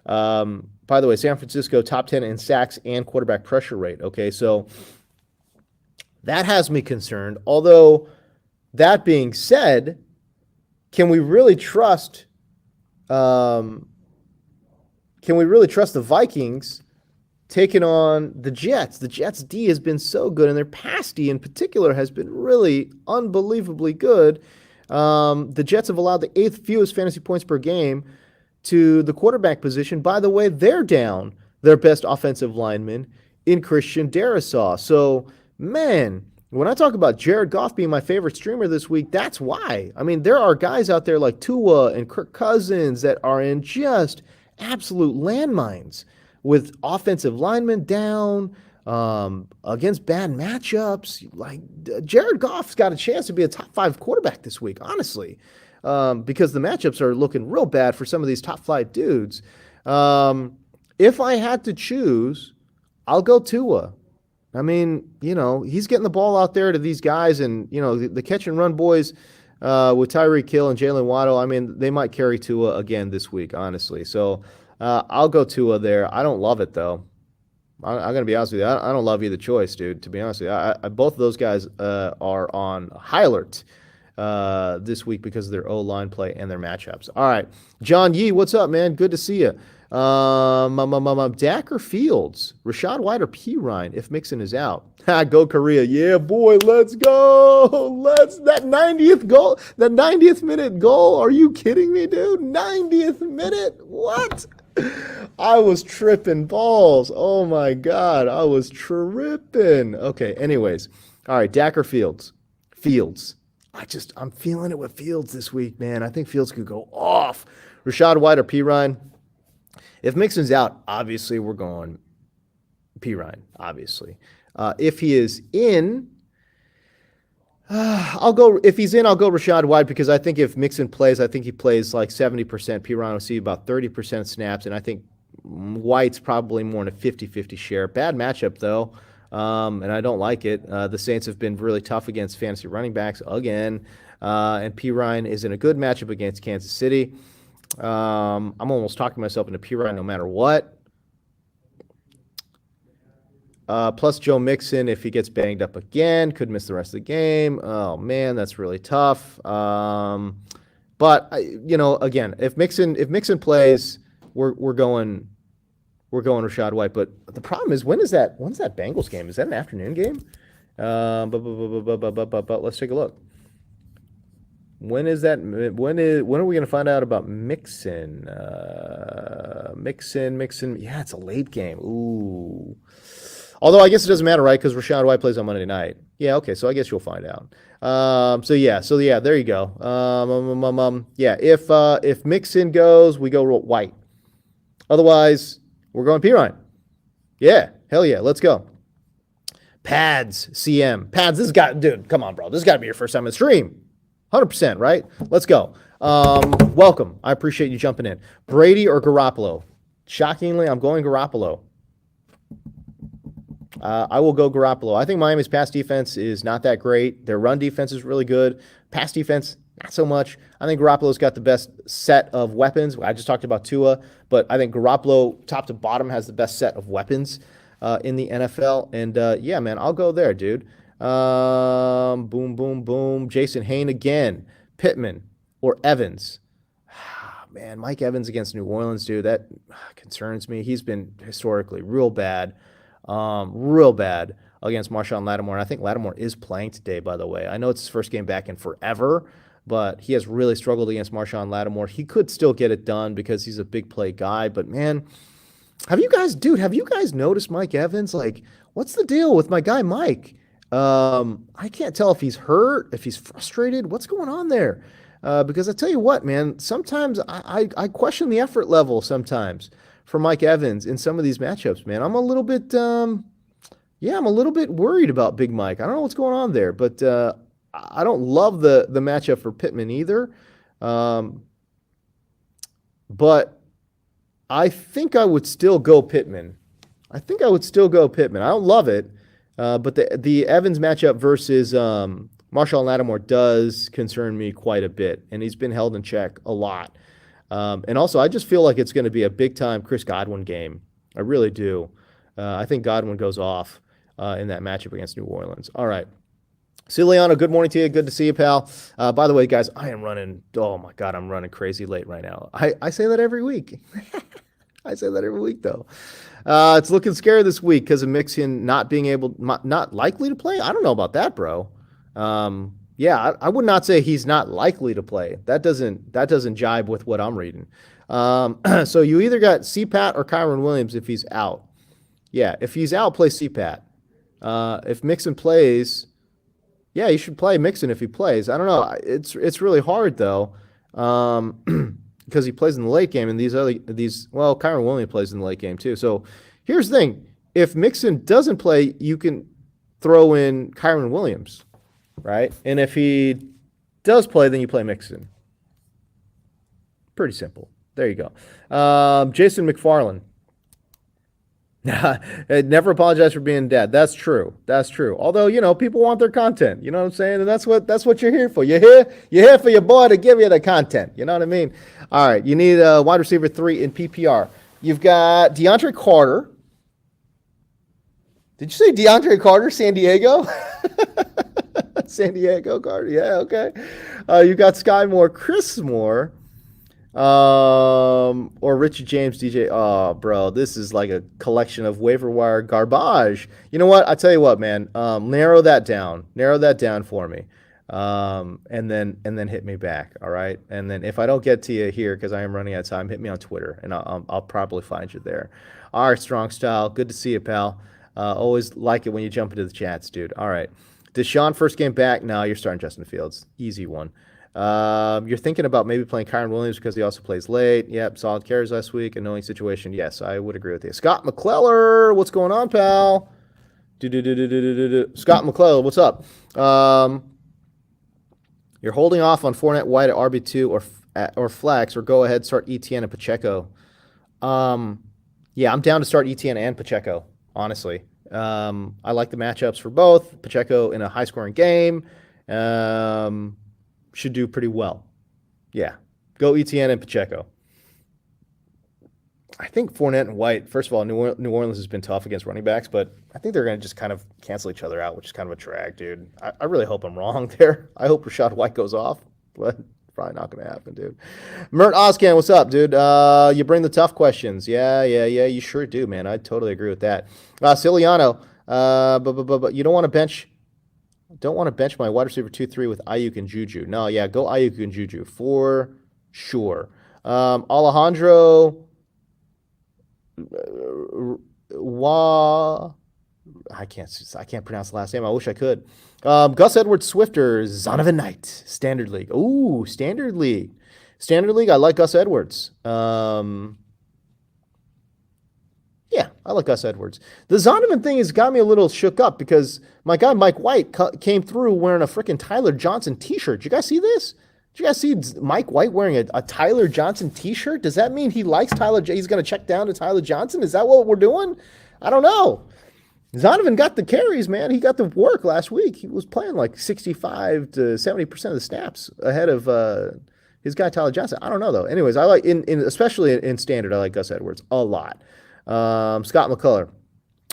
A: By the way, San Francisco top 10 in sacks and quarterback pressure rate. Okay, so that has me concerned. Although, that being said, can we really trust the Vikings taking on the Jets? The Jets' D has been so good, and their pass D in particular has been really unbelievably good. The Jets have allowed the 8th fewest fantasy points per game to the quarterback position. By the way, they're down their best offensive lineman in Christian Darrisaw. So, man, when I talk about Jared Goff being my favorite streamer this week, that's why. I mean, there are guys out there like Tua and Kirk Cousins that are in just absolute landmines with offensive linemen down against bad matchups. Like, Jared Goff's got a chance to be a top 5 quarterback this week, honestly, because the matchups are looking real bad for some of these top flight dudes. If I had to choose, I'll go Tua. I mean, he's getting the ball out there to these guys, and, the catch and run boys with Tyreek Hill and Jalen Waddle, I mean, they might carry Tua again this week, honestly. So I'll go Tua there. I don't love it, though. I'm going to be honest with you. I don't love either choice, dude, to be honest with you. Both of those guys are on high alert this week because of their O-line play and their matchups. All right. John Yee, what's up, man? Good to see you. Dak or Fields? Rashad White or P. Ryan if Mixon is out? Go Korea. Yeah, boy, let's go. That 90th goal, that 90th minute goal. Are you kidding me, dude? 90th minute? What? I was tripping balls. Oh, my God. I was tripping. Okay, anyways. All right, Dak or Fields? Fields. I'm feeling it with Fields this week, man. I think Fields could go off. Rashad White or P. Ryan? If Mixon's out, obviously we're going P. Ryan, obviously. If he is in, if he's in, I'll go Rashad White, because I think if Mixon plays, I think he plays like 70%. P. Ryan will see about 30% snaps, and I think White's probably more in a 50-50 share. Bad matchup, though, and I don't like it. The Saints have been really tough against fantasy running backs again, and P. Ryan is in a good matchup against Kansas City. I'm almost talking myself into P. Ryan no matter what. Plus Joe Mixon, if he gets banged up again, could miss the rest of the game. Oh man, that's really tough. But again, if Mixon plays, we're going Rashad White. But the problem is, when's that Bengals game? Is that an afternoon game? But let's take a look. When is that? When are we going to find out about Mixon? Mixon. Yeah, it's a late game. Ooh. Although I guess it doesn't matter, right? Because Rashad White plays on Monday night. Yeah, okay. So I guess you'll find out. So yeah, there you go. Yeah, if Mixon goes, we go White. Otherwise, we're going Pirine. Yeah, hell yeah, let's go. Pads, CM. Pads, this got, dude, come on, bro. This got to be your first time in the stream. 100%, right? Let's go. Welcome. I appreciate you jumping in. Brady or Garoppolo? Shockingly, I'm going Garoppolo. I will go Garoppolo. I think Miami's pass defense is not that great. Their run defense is really good. Pass defense, not so much. I think Garoppolo's got the best set of weapons. I just talked about Tua, but I think Garoppolo, top to bottom, has the best set of weapons in the NFL. And yeah, man, I'll go there, dude. Boom, boom, boom. Jason Hayne again. Pittman or Evans. Man, Mike Evans against New Orleans, dude, that concerns me. He's been historically real bad against Marshawn Lattimore. And I think Lattimore is playing today, by the way. I know it's his first game back in forever, but he has really struggled against Marshawn Lattimore. He could still get it done because he's a big play guy, but man, have you guys noticed Mike Evans? Like, what's the deal with my guy Mike? I can't tell if he's hurt, if he's frustrated. What's going on there? Because I tell you what, man, sometimes I question the effort level sometimes for Mike Evans in some of these matchups, man. I'm a little bit worried about Big Mike. I don't know what's going on there, but I don't love the matchup for Pittman either. But I think I would still go Pittman. I don't love it, but the Evans matchup versus Marshawn Lattimore does concern me quite a bit, and he's been held in check a lot. And also, I just feel like it's going to be a big-time Chris Godwin game. I really do. I think Godwin goes off in that matchup against New Orleans. All right. Ciliano, good morning to you. Good to see you, pal. By the way, guys, I'm running crazy late right now. I say that every week. I say that every week, though. It's looking scary this week because of Mixon not likely to play. I don't know about that, bro. Yeah, I would not say he's not likely to play. That doesn't jibe with what I'm reading. So you either got CPAT or Kyron Williams if he's out. Yeah, if he's out, play CPAT. If Mixon plays, yeah, you should play Mixon if he plays. I don't know. It's really hard though, because he plays in the late game, and Kyron Williams plays in the late game too. So here's the thing: if Mixon doesn't play, you can throw in Kyron Williams. Right? And if he does play, then you play Mixon. Pretty simple. There you go. Jason McFarland. Never apologize for being dead. That's true. Although, people want their content. You know what I'm saying? And that's what you're here for. You're here for your boy to give you the content. You know what I mean? All right. You need a wide receiver 3 in PPR. You've got DeAndre Carter. Did you say DeAndre Carter, San Diego? San Diego Carter. Yeah, okay. You got Sky Moore, Chris Moore, or Richard James, DJ. Oh, bro, this is like a collection of waiver wire garbage. You know what? I tell you what, man. Narrow that down for me, and then hit me back. All right. And then if I don't get to you here because I am running out of time, hit me on Twitter, and I'll probably find you there. All right, Strong Style. Good to see you, pal. Always like it when you jump into the chats, dude. All right. Deshaun, first game back. No, you're starting Justin Fields. Easy one. You're thinking about maybe playing Kyron Williams because he also plays late. Yep, solid carries last week. Annoying situation. Yes, I would agree with you. Scott McClellar, what's going on, pal? Scott McClellar, what's up? You're holding off on Fournette White at RB2 or flex, or go ahead, start ETN and Pacheco. Yeah, I'm down to start ETN and Pacheco, honestly. I like the matchups for both. Pacheco in a high-scoring game should do pretty well. Yeah, go ETN and Pacheco. I think Fournette and White, first of all, New Orleans has been tough against running backs, but I think they're going to just kind of cancel each other out, which is kind of a drag, dude. I really hope I'm wrong there. I hope Rashad White goes off, but probably not going to happen, dude. Mert Ozcan, what's up, dude? You bring the tough questions. Yeah, you sure do, man. I totally agree with that. Ciliano, but you don't want to bench Don't want to bench my wide receiver 2-3 with Ayuk and Juju. No, yeah, go Ayuk and Juju for sure. Alejandro Wa I can't pronounce the last name. I wish I could. Gus Edwards Swifter, Zonovan Knight, Standard League. Ooh, Standard League. Standard League, I like Gus Edwards. Yeah, I like Gus Edwards. The Zonovan thing has got me a little shook up because my guy Mike White came through wearing a freaking Tyler Johnson t-shirt. Did you guys see this? Did you guys see Mike White wearing a Tyler Johnson t-shirt? Does that mean he likes Tyler? He's going to check down to Tyler Johnson? Is that what we're doing? I don't know. Zonovan got the carries, man. He got the work last week. He was playing like 65 to 70% of the snaps ahead of his guy Tyler Johnson. I don't know though. Anyways, I like especially in standard, I like Gus Edwards a lot. Scott McCullough.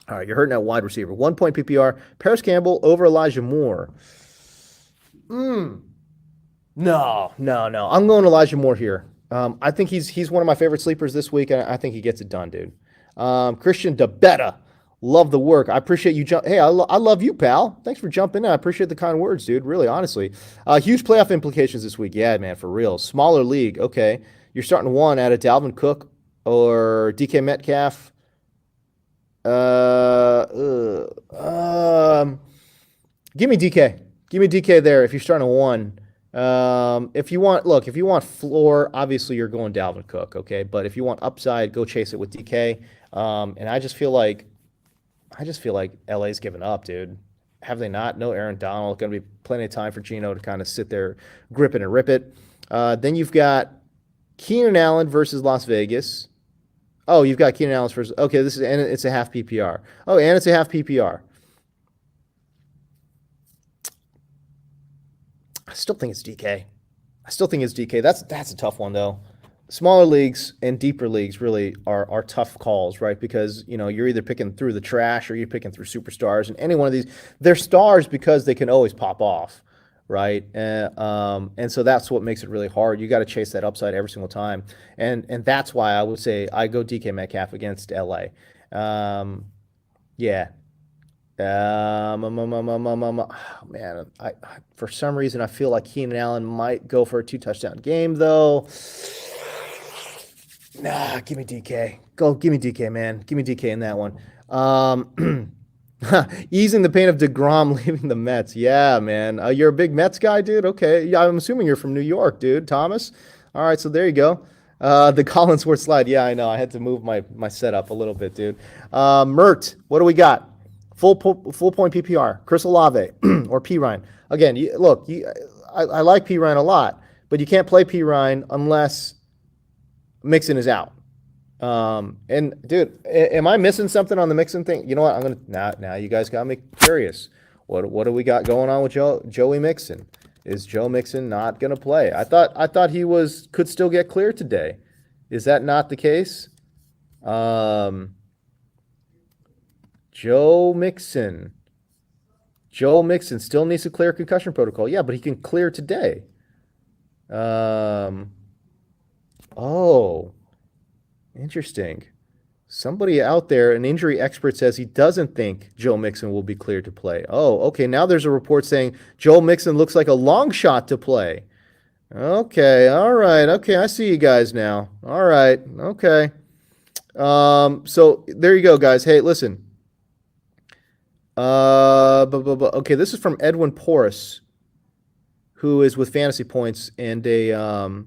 A: All right, you're hurting at wide receiver. 1 point PPR. Paris Campbell over Elijah Moore. No. I'm going Elijah Moore here. I think he's one of my favorite sleepers this week, and I think he gets it done, dude. Christian DeBetta. Love the work. I appreciate you. Hey, I love you, pal. Thanks for jumping in. I appreciate the kind words, dude. Really, honestly. Huge playoff implications this week. Yeah, man, for real. Smaller league. Okay. You're starting one out of Dalvin Cook or DK Metcalf. Give me DK. Give me DK there if you're starting a one. If you want floor, obviously you're going Dalvin Cook, okay? But if you want upside, go chase it with DK. And I just feel like LA's given up, dude. Have they not? No Aaron Donald. Going to be plenty of time for Geno to kind of sit there, grip it and rip it. Then you've got Keenan Allen versus Las Vegas. Oh, you've got Keenan Allen versus. Okay, and it's a half PPR. Oh, and it's a half PPR. I still think it's DK. That's a tough one though. Smaller leagues and deeper leagues really are tough calls, right? Because you're either picking through the trash or you're picking through superstars, and any one of these, they're stars because they can always pop off, right? And so that's what makes it really hard. You got to chase that upside every single time, and that's why I would say I go DK Metcalf against LA. Yeah. Oh, man, I for some reason I feel like Keenan Allen might go for a 2-touchdown game though. Nah, give me DK. Give me DK, man. Give me DK in that one. Easing the pain of DeGrom leaving the Mets. Yeah, man. You're a big Mets guy, dude? Okay. Yeah, I'm assuming you're from New York, dude. Thomas? All right, so there you go. The Collinsworth slide. Yeah, I know. I had to move my setup a little bit, dude. Mert, what do we got? Full point PPR. Chris Olave or P. Ryan. Again, I like P. Ryan a lot, but you can't play P. Ryan unless Mixon is out. And dude, am I missing something on the Mixon thing? You know what? I'm gonna now you guys got me curious. What do we got going on with Joey Mixon? Is Joe Mixon not gonna play? I thought he could still get cleared today. Is that not the case? Joe Mixon still needs to clear concussion protocol. Yeah, but he can clear today. Oh, interesting. Somebody out there, an injury expert, says he doesn't think Joe Mixon will be cleared to play. Oh, okay. Now there's a report saying Joe Mixon looks like a long shot to play. Okay, all right. Okay, I see you guys now. All right, okay. So there you go, guys. Hey, listen. Okay, this is from Edwin Porras, who is with Fantasy Points and a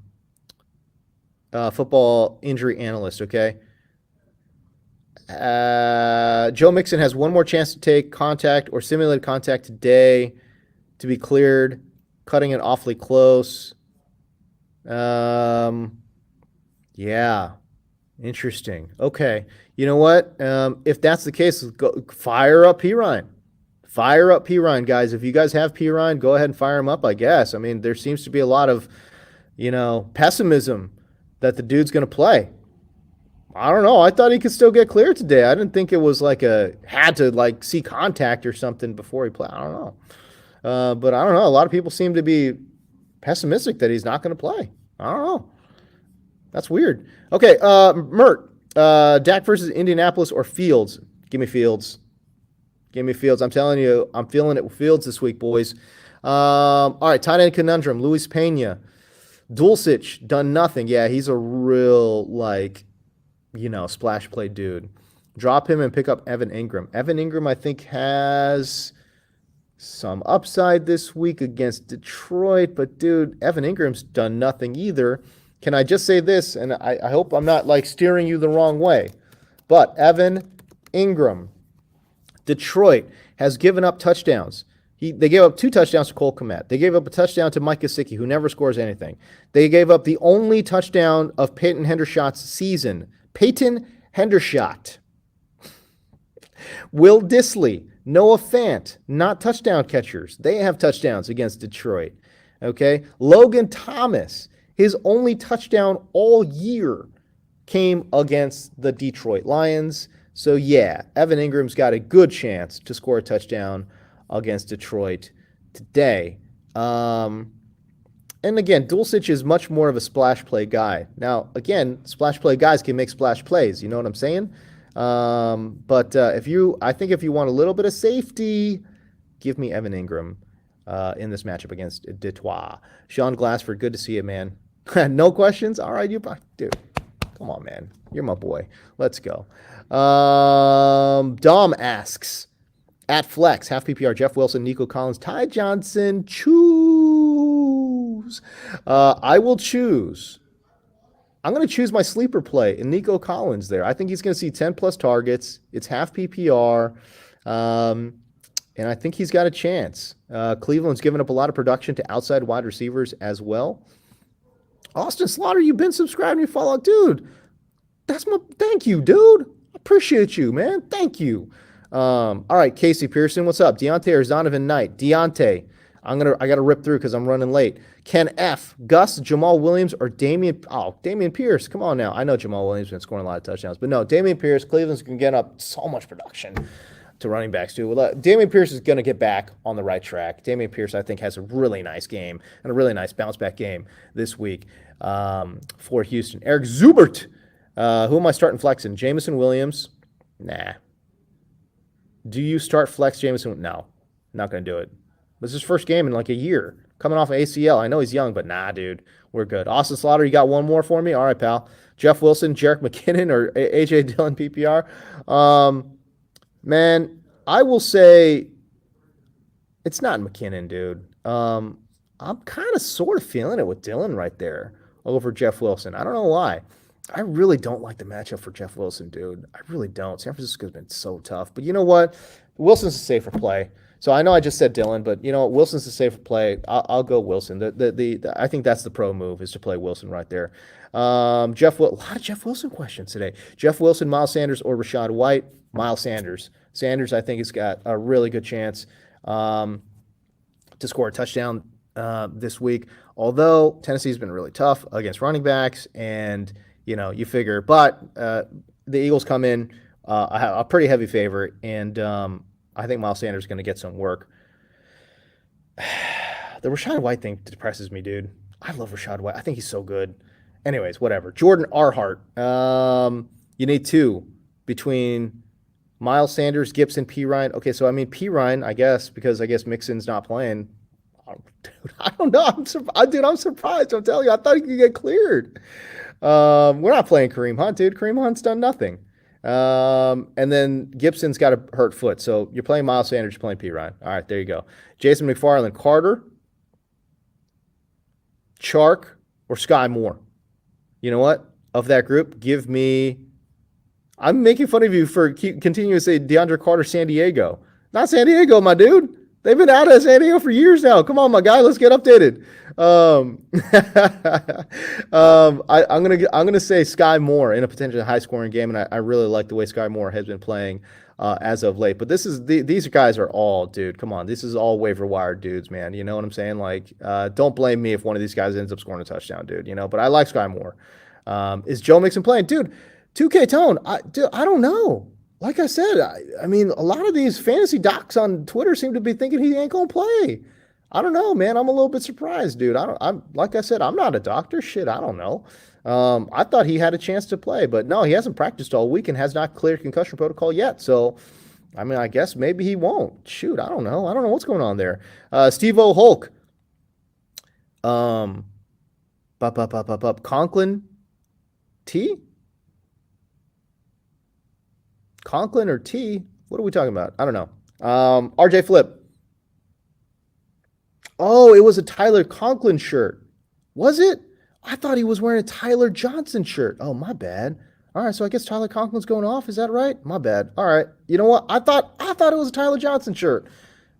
A: football injury analyst, okay? Joe Mixon has one more chance to take contact or simulated contact today to be cleared, cutting it awfully close. Yeah, interesting. Okay, you know what? If that's the case, fire up P. Ryan. Fire up P. Ryan, guys. If you guys have P. Ryan, go ahead and fire him up, I guess. I mean, there seems to be a lot of, pessimism that the dude's going to play. I don't know. I thought he could still get cleared today. I didn't think it was had to see contact or something before he played. I don't know. But I don't know. A lot of people seem to be pessimistic that he's not going to play. I don't know. That's weird. Okay, Mert, Dak versus Indianapolis or Fields? Give me Fields. Give me Fields. I'm telling you, I'm feeling it with Fields this week, boys. All right, tight end conundrum. Luis Pena. Dulcich, done nothing. Yeah, he's a real, splash play dude. Drop him and pick up Evan Ingram. Evan Ingram, I think, has some upside this week against Detroit, but dude, Evan Ingram's done nothing either. Can I just say this, and I hope I'm not steering you the wrong way, but Evan Ingram, Detroit has given up touchdowns. They gave up 2 touchdowns to Cole Kmet. They gave up a touchdown to Mike Gesicki, who never scores anything. They gave up the only touchdown of Peyton Hendershot's season. Peyton Hendershot. Will Dissly, Noah Fant, not touchdown catchers. They have touchdowns against Detroit. Okay? Logan Thomas, his only touchdown all year came against the Detroit Lions. So, yeah, Evan Ingram's got a good chance to score a touchdown against Detroit today. And again, Dulcich is much more of a splash play guy. Now, again, splash play guys can make splash plays. You know what I'm saying? But if you want a little bit of safety, give me Evan Ingram in this matchup against Detroit. Sean Glassford, good to see you, man. No questions? All right, dude. Come on, man. You're my boy. Let's go. Dom asks, at flex, half PPR, Jeff Wilson, Nico Collins, Ty Johnson, choose. I will choose. I'm going to choose my sleeper play in Nico Collins there. I think he's going to see 10-plus targets. It's half PPR, and I think he's got a chance. Cleveland's given up a lot of production to outside wide receivers as well. Austin Slaughter, you've been subscribed and you follow. Dude, thank you, dude. Appreciate you, man. Thank you. All right, Casey Pearson, what's up? Deontay or Zonovan Knight? Deontay. I got to rip through because I'm running late. Ken F, Gus, Jamal Williams, or Damian Pierce. Come on now. I know Jamal Williams has been scoring a lot of touchdowns, but no, Damian Pierce, Cleveland's going to get up so much production to running backs too. Damian Pierce is going to get back on the right track. Damian Pierce, I think, has a really nice game and a really nice bounce back game this week for Houston. Eric Zubert, who am I starting flexing? Jameson Williams? Nah. Do you start flex Jameson? No, not going to do it. This is his first game in a year. Coming off of ACL. I know he's young, but nah, dude. We're good. Austin Slaughter, you got one more for me? All right, pal. Jeff Wilson, Jerick McKinnon, or A.J. Dillon PPR? Man, I will say it's not McKinnon, dude. I'm kind of sort of feeling it with Dillon right there over Jeff Wilson. I don't know why. I really don't like the matchup for Jeff Wilson, dude. I really don't. San Francisco's been so tough. But you know what? Wilson's a safer play. So I know I just said Dillon, but you know Wilson's a safer play. I'll go Wilson. I think that's the pro move is to play Wilson right there. A lot of Jeff Wilson questions today. Jeff Wilson, Miles Sanders, or Rachaad White? Miles Sanders. Sanders, I think, has got a really good chance to score a touchdown this week. Although Tennessee's been really tough against running backs, and you figure, but the Eagles come in a pretty heavy favorite, and I think Miles Sanders is going to get some work. The Rachaad White thing depresses me, dude. I love Rachaad White. I think he's so good. Anyways, whatever. Jordan Arhart. You need 2 between Miles Sanders, Gibson, P. Ryan. Okay, so P. Ryan, I guess, because I guess Mixon's not playing. Dude, I don't know. I'm surprised. I'm telling you, I thought he could get cleared. We're not playing Kareem Hunt, dude. Kareem Hunt's done nothing. And then Gibson's got a hurt foot. So you're playing Miles Sanders, you're playing P. Ryan. All right, there you go. Jason McFarland, Carter, Chark, or Sky Moore. You know what? Of that group, give me... I'm making fun of you for continuing to say DeAndre Carter, San Diego. Not San Diego, my dude. They've been out of San Diego for years now. Come on, my guy. Let's get updated. I'm gonna say Sky Moore in a potentially high-scoring game, and I really like the way Sky Moore has been playing as of late. But these guys are all, dude. Come on, this is all waiver wire dudes, man. You know what I'm saying? Don't blame me if one of these guys ends up scoring a touchdown, dude. But I like Sky Moore. Is Joe Mixon playing, dude? 2K Tone, I don't know. Like I said, I mean, a lot of these fantasy docs on Twitter seem to be thinking he ain't gonna play. I don't know, man. I'm a little bit surprised, dude. I'm like I said, I'm not a doctor. Shit, I don't know. I thought he had a chance to play, but no, he hasn't practiced all week and has not cleared concussion protocol yet. So I mean, I guess maybe he won't. Shoot, I don't know. I don't know what's going on there. Steve O Hulk. Um, Conklin T? Conklin or T? What are we talking about? I don't know. RJ Flip. Oh, it was a Tyler Conklin shirt. Was it? I thought he was wearing a Tyler Johnson shirt. Oh, my bad. All right, so I guess Tyler Conklin's going off. Is that right? My bad. All right. You know what? I thought it was a Tyler Johnson shirt.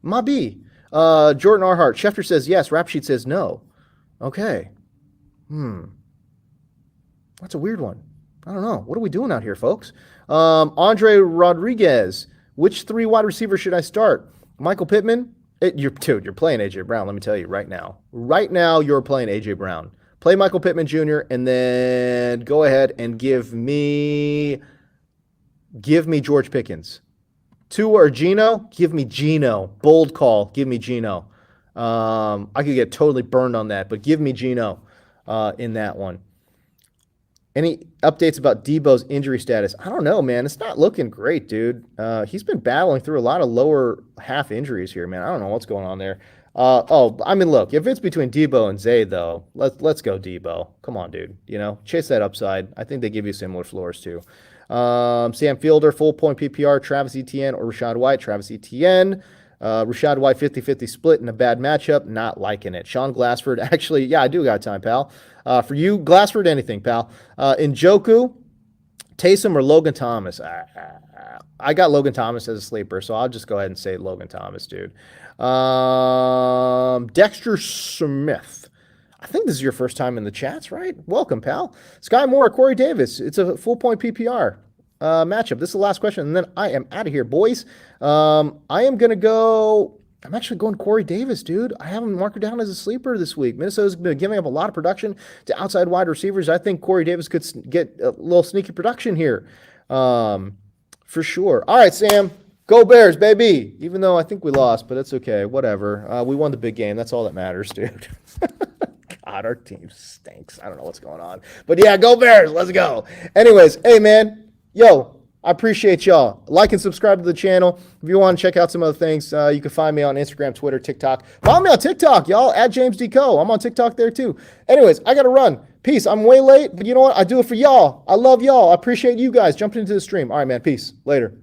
A: My B. Jordan Arhart. Schefter says yes. Rap Sheet says no. Okay. That's a weird one. I don't know. What are we doing out here, folks? Andre Rodriguez. Which 3 wide receivers should I start? Michael Pittman. You're playing AJ Brown. Let me tell you right now. Right now, you're playing AJ Brown. Play Michael Pittman Jr. and then go ahead and give me George Pickens. Tua or Geno? Give me Geno. Bold call. Give me Geno. I could get totally burned on that, but give me Geno in that one. Any updates about Debo's injury status? I don't know, man. It's not looking great, dude. He's been battling through a lot of lower half injuries here, man. I don't know what's going on there. Look, if it's between Debo and Zay, though, let's go Debo. Come on, dude. Chase that upside. I think they give you similar floors, too. Sam Fielder, full point PPR, Travis Etienne or Rachaad White. Travis Etienne. Rachaad White 50-50 split in a bad matchup. Not liking it. Sean Glassford. Actually, yeah, I do got time, pal. For you, Glassford, anything, pal. Njoku, Taysom, or Logan Thomas? I got Logan Thomas as a sleeper, so I'll just go ahead and say Logan Thomas, dude. Dexter Smith. I think this is your first time in the chats, right? Welcome, pal. Sky Moore, Corey Davis. It's a full point PPR matchup. This is the last question, and then I am out of here, boys. I'm actually going Corey Davis, dude. I have him marked down as a sleeper this week. Minnesota's been giving up a lot of production to outside wide receivers. I think Corey Davis could get a little sneaky production here, for sure. All right, Sam. Go Bears, baby. Even though I think we lost, but it's okay. Whatever. We won the big game. That's all that matters, dude. God, our team stinks. I don't know what's going on. But yeah, go Bears. Let's go. Anyways, hey, man. Yo, I appreciate y'all. Like and subscribe to the channel. If you want to check out some other things, you can find me on Instagram, Twitter, TikTok. Follow me on TikTok, y'all, at James D. Co. I'm on TikTok there, too. Anyways, I got to run. Peace. I'm way late, but you know what? I do it for y'all. I love y'all. I appreciate you guys jumping into the stream. All right, man. Peace. Later.